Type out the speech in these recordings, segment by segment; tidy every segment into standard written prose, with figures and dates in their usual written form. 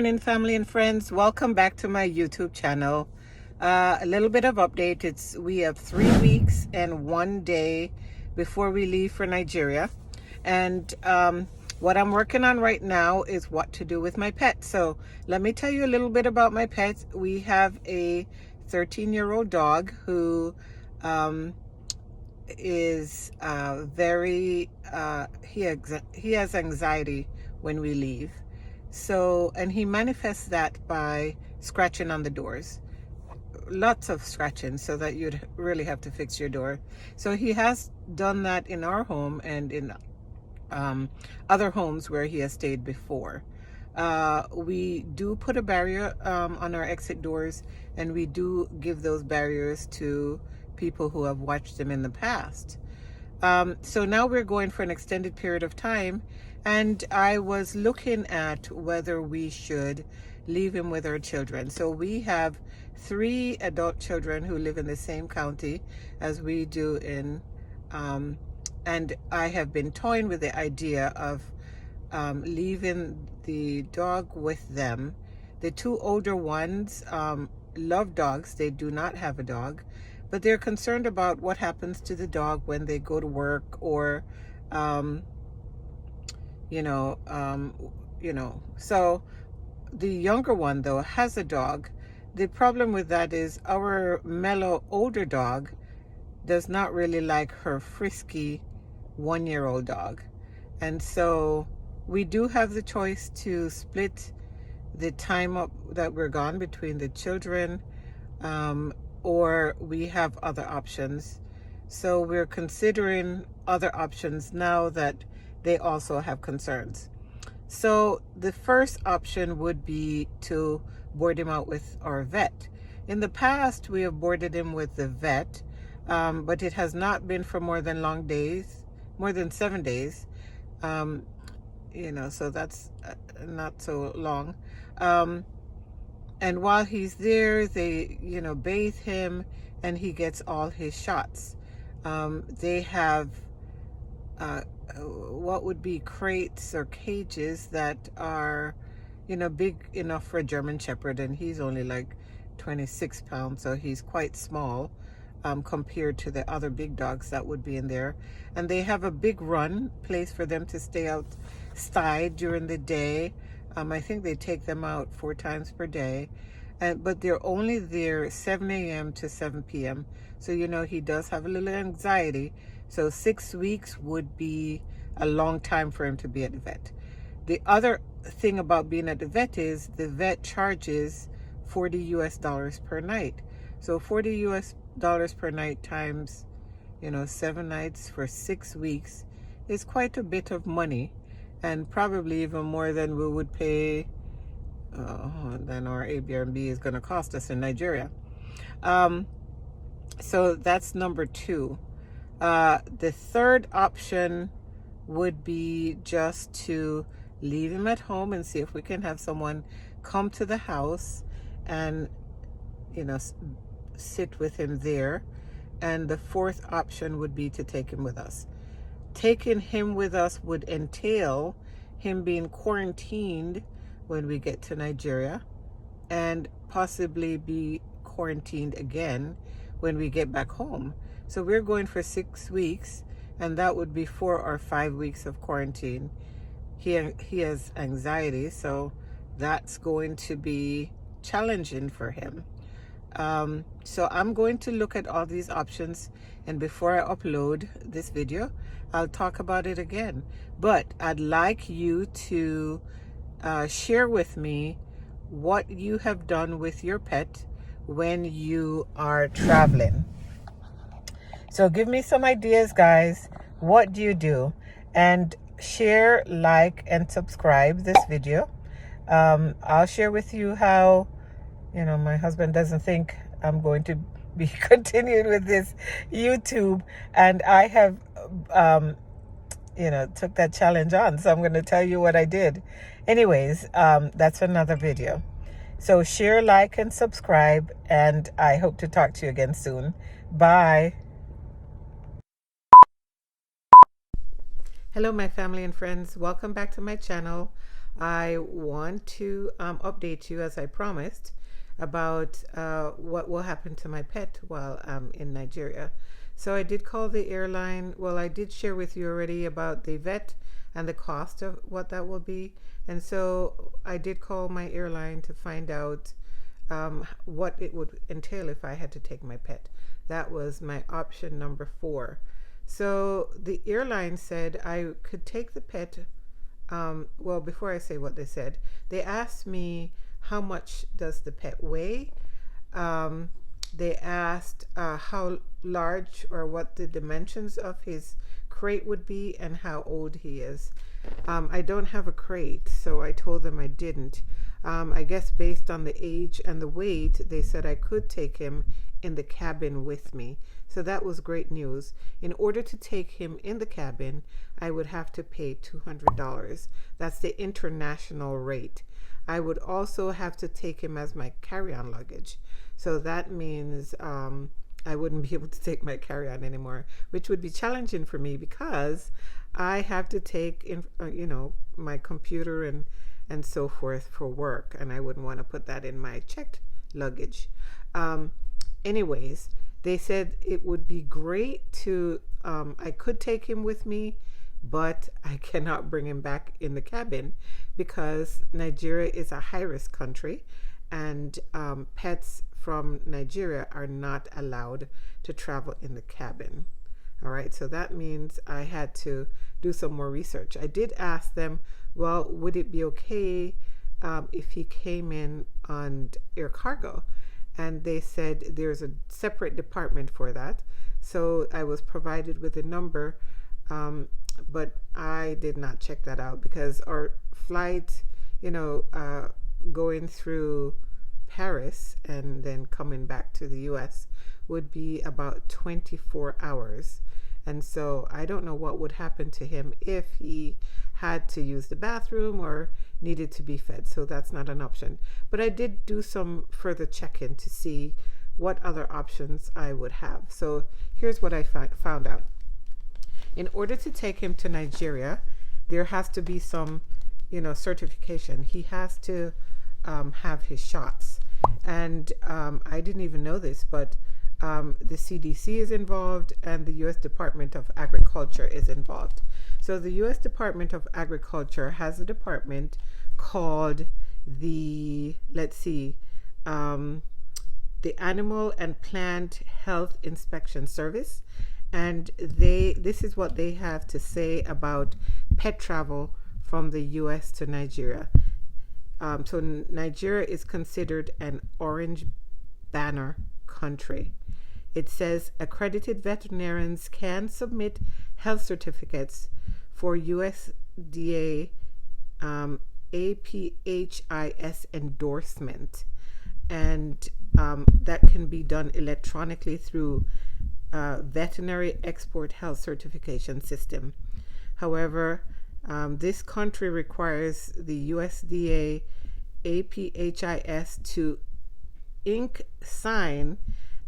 morning, family and friends. Welcome back to my YouTube channel. A little bit of update. We have 3 weeks and 1 day before we leave for Nigeria. And what I'm working on right now is what to do with my pet. So let me tell you a little bit about my pet. We have a 13-year-old dog who is he has anxiety when we leave. So, and he manifests that by scratching on the doors. Lots of scratching, so that you'd really have to fix your door. So he has done that in our home and in other homes where he has stayed before. We do put a barrier on our exit doors, and we do give those barriers to people who have watched them in the past. So now we're going for an extended period of time, and I was looking at whether we should leave him with our children. So we have 3 adult children who live in the same county as we do and I have been toying with the idea of leaving the dog with them. The 2 older ones love dogs. They do not have a dog, but they're concerned about what happens to the dog when they go to work or so the younger one though has a dog. The problem with that is our mellow older dog does not really like her frisky 1-year-old dog, and so we do have the choice to split the time up that we're gone between the children, or we have other options. So we're considering other options now that they also have concerns. So the first option would be to board him out with our vet. In the past, we have boarded him with the vet, but it has not been for more than 7 days. So that's not so long. And while he's there, they, bathe him and he gets all his shots. They have what would be crates or cages that are, big enough for a German Shepherd, and he's only like 26 pounds, so he's quite small compared to the other big dogs that would be in there. And they have a big run place for them to stay outside during the day. I think they take them out 4 times per day, but they're only there 7 a.m. to 7 p.m. So he does have a little anxiety. So 6 weeks would be a long time for him to be at the vet. The other thing about being at the vet is the vet charges $40 per night. So $40 per night times 7 nights for 6 weeks is quite a bit of money, and probably even more than we would pay than our Airbnb is going to cost us in Nigeria. So that's number 2. The third option would be just to leave him at home and see if we can have someone come to the house and sit with him there. And the fourth option would be to take him with us. Taking him with us would entail him being quarantined when we get to Nigeria, and possibly be quarantined again when we get back home. So we're going for 6 weeks, and that would be 4 or 5 weeks of quarantine. He has anxiety, so that's going to be challenging for him. So I'm going to look at all these options, and before I upload this video, I'll talk about it again. But I'd like you to share with me what you have done with your pet when you are traveling. So give me some ideas, guys. What do you do? And share, like, and subscribe this video. I'll share with you how, my husband doesn't think I'm going to be continued with this YouTube, and I have, took that challenge on. So I'm going to tell you what I did. Anyways, that's another video. So share, like, and subscribe, and I hope to talk to you again soon. Bye. Hello, my family and friends. Welcome back to my channel. I want to update you, as I promised, about what will happen to my pet while I'm in Nigeria. So I did call the airline. Well, I did share with you already about the vet and the cost of what that will be. And so I did call my airline to find out what it would entail if I had to take my pet. That was my option number 4. So the airline said I could take the pet. Well, before I say what they said, they asked me how much does the pet weigh. They asked how large or what the dimensions of his crate would be and how old he is. I don't have a crate, so I told them I didn't. I guess based on the age and the weight, they said I could take him in the cabin with me. So that was great news. In order to take him in the cabin, I would have to pay $200. That's the international rate. I would also have to take him as my carry-on luggage. So that means I wouldn't be able to take my carry-on anymore, which would be challenging for me because I have to take my computer and so forth for work, and I wouldn't want to put that in my checked luggage. Anyways, they said it would be great to I could take him with me, but I cannot bring him back in the cabin because Nigeria is a high-risk country, and pets from Nigeria are not allowed to travel in the cabin. All right, so that means I had to do some more research. I did ask them, well, would it be okay if he came in on air cargo? And they said there's a separate department for that. So I was provided with a number, but I did not check that out because our flight, going through Paris and then coming back to the US would be about 24 hours. And so I don't know what would happen to him if he had to use the bathroom or needed to be fed. So that's not an option. But I did do some further check-in to see what other options I would have. So here's what I found out. In order to take him to Nigeria, there has to be some, certification. He has to have his shots. And I didn't even know this, but the CDC is involved and the U.S. Department of Agriculture is involved. So the U.S. Department of Agriculture has a department called the Animal and Plant Health Inspection Service. And this is what they have to say about pet travel from the U.S. to Nigeria. So Nigeria is considered an orange banner country. It says accredited veterinarians can submit health certificates for USDA APHIS endorsement, and that can be done electronically through Veterinary Export Health Certification System. However, this country requires the USDA APHIS to ink, sign,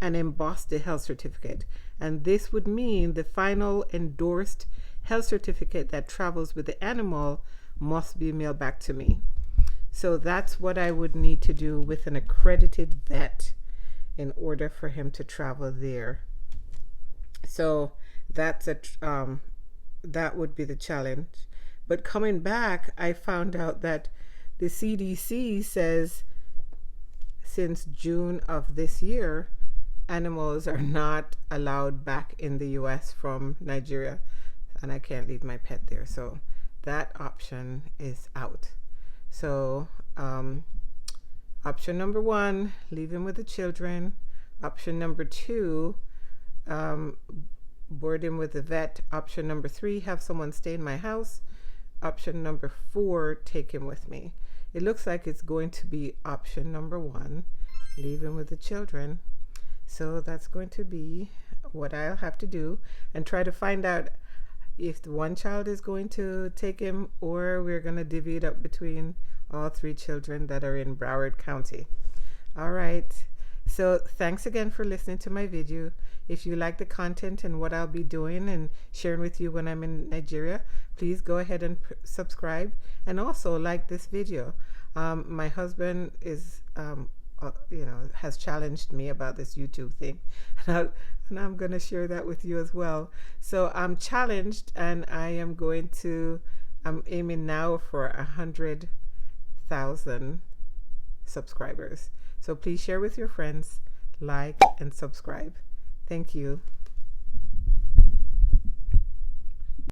and emboss the health certificate. And this would mean the final endorsed health certificate that travels with the animal must be mailed back to me. So that's what I would need to do with an accredited vet in order for him to travel there. So that would be the challenge. But coming back, I found out that the CDC says since June of this year, animals are not allowed back in the US from Nigeria, and I can't leave my pet there. So that option is out. So option number 1, leave him with the children. Option number 2, board him with the vet. Option number 3, have someone stay in my house. Option number 4, take him with me. It looks like it's going to be option number 1, leave him with the children. So that's going to be what I'll have to do, and try to find out if the one child is going to take him or we're going to divvy it up between all 3 children that are in Broward County. All right. So thanks again for listening to my video. If you like the content and what I'll be doing and sharing with you when I'm in Nigeria, please go ahead and subscribe, and also like this video. My husband is has challenged me about this YouTube thing, and I'm going to share that with you as well. So I'm challenged, and I'm aiming now for 100,000 subscribers. So please share with your friends, like, and subscribe. Thank you.